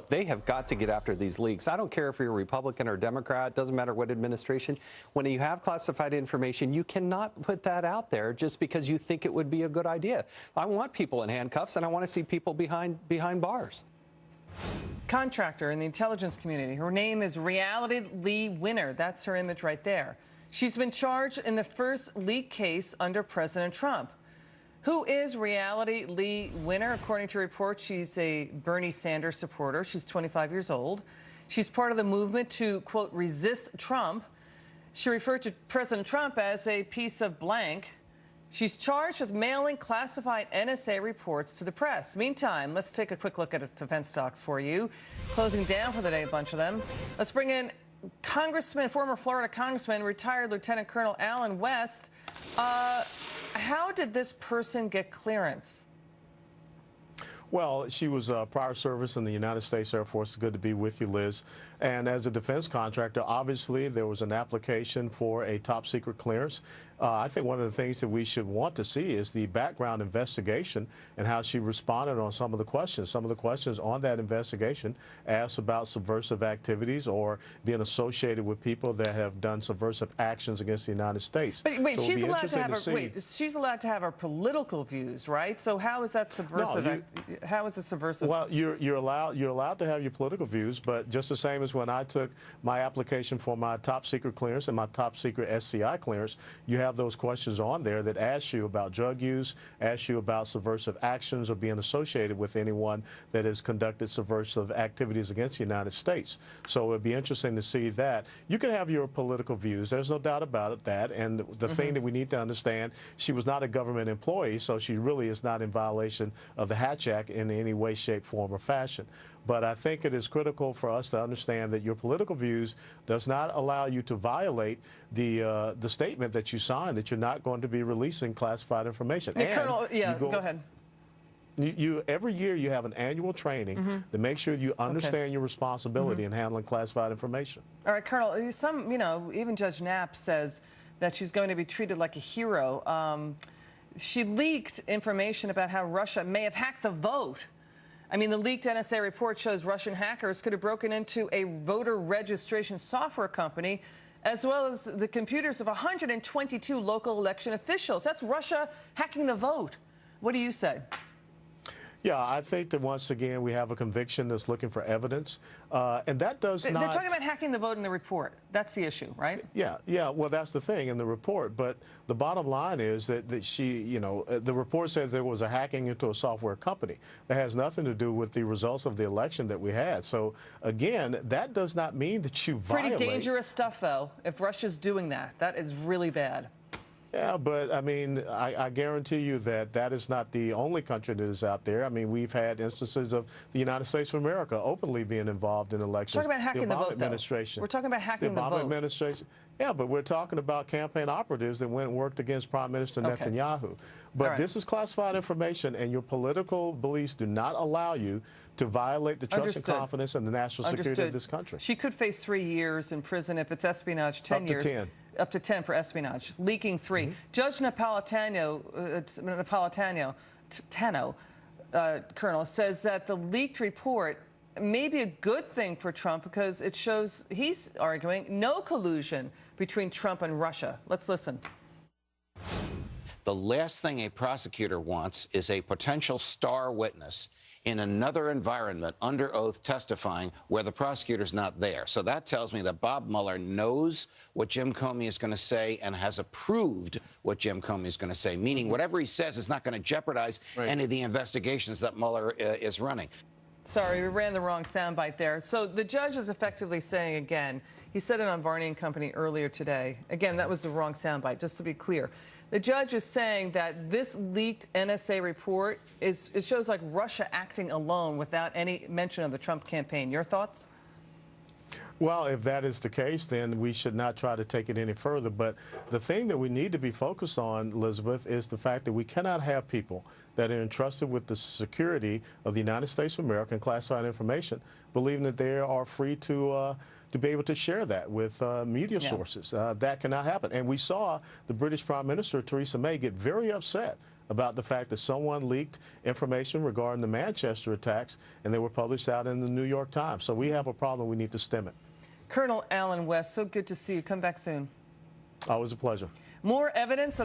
look, they have got to get after these leaks. I don't care if you're a Republican or Democrat, doesn't matter what administration. When you have classified information, you cannot put that out there just because you think it would be a good idea. I want people in handcuffs, and I want to see people behind bars. Contractor in the intelligence community. Her name is Reality Lee Winner. That's her image right there. She's been charged in the first leak case under President Trump. Who is Reality Lee Winner? According to reports, she's a Bernie Sanders supporter. She's 25 years old. She's part of the movement to, quote, resist Trump. She referred to President Trump as a piece of blank. She's charged with mailing classified NSA reports to the press. Meantime, let's take a quick look at defense stocks for you. Closing down for the day, a bunch of them. Let's bring in former Florida Congressman, retired Lieutenant Colonel Allen West. How did this person get clearance? Well, she was prior service in the United States Air Force. Good to be with you, Liz. And as a defense contractor, obviously there was an application for a top secret clearance. I think one of the things that we should want to see is the background investigation and how she responded on some of the questions. Some of the questions on that investigation asked about subversive activities or being associated with people that have done subversive actions against the United States. But wait, she's allowed to have her political views, right? So how is that subversive? No, how is it subversive? Well, you're allowed to have your political views, but just the same as when I took my application for my top secret clearance and my top secret SCI clearance, you have those questions on there that ask you about drug use, ask you about subversive actions or being associated with anyone that has conducted subversive activities against the United States. So it would be interesting to see that. You can have your political views. There's no doubt about that. And the thing that we need to understand, she was not a government employee, so she really is not in violation of the Hatch Act in any way, shape, form, or fashion. But I think it is critical for us to understand that your political views does not allow you to violate the statement that you signed that you're not going to be releasing classified information. Hey, Colonel, go ahead. Every year you have an annual training to make sure you understand your responsibility in handling classified information. All right, Colonel, even Judge Knapp says that she's going to be treated like a hero. She leaked information about how Russia may have hacked the vote. I mean, the leaked NSA report shows Russian hackers could have broken into a voter registration software company, as well as the computers of 122 local election officials. That's Russia hacking the vote. What do you say? Yeah, I think that once again we have a conviction that's looking for evidence, and that does not. They're talking about hacking the vote in the report. That's the issue, right? Yeah. Well, that's the thing in the report. But the bottom line is that she, the report says there was a hacking into a software company. That has nothing to do with the results of the election that we had. So again, that does not mean that you violate. Pretty dangerous stuff, though. If Russia's doing that, that is really bad. Yeah, but I mean, I guarantee you that that is not the only country that is out there. I mean, we've had instances of the United States of America openly being involved in elections. We're talking about hacking the vote, administration. We're talking about hacking the vote. The Obama administration. Yeah, but we're talking about campaign operatives that went and worked against Prime Minister Netanyahu. But this is classified information, and your political beliefs do not allow you to violate the trust and confidence in the national security of this country. She could face 3 years in prison if it's espionage, 10 years. Up to 10. Up to 10 for espionage. Leaking 3. Judge Napolitano, Colonel, says that the leaked report may be a good thing for Trump because it shows, he's arguing, no collusion between Trump and Russia. Let's listen. The last thing a prosecutor wants is a potential star witness in another environment under oath testifying where the prosecutor's not there. So that tells me that Bob Mueller knows what Jim Comey is going to say and has approved what Jim Comey is going to say, meaning whatever he says is not going to jeopardize any of the investigations that Mueller is running. Sorry, we ran the wrong soundbite there. So the judge is effectively saying again, he said it on Varney and Company earlier today. Again, that was the wrong soundbite, just to be clear. The judge is saying that this leaked NSA report, it shows like Russia acting alone without any mention of the Trump campaign. Your thoughts? Well, if that is the case, then we should not try to take it any further. But the thing that we need to be focused on, Elizabeth, is the fact that we cannot have people that are entrusted with the security of the United States of America and classified information, believing that they are free to be able to share that with media sources. That cannot happen. And we saw the British Prime Minister, Theresa May, get very upset about the fact that someone leaked information regarding the Manchester attacks, and they were published out in the New York Times. So we have a problem. We need to stem it. Colonel Alan West, so good to see you. Come back soon. Always a pleasure. More evidence of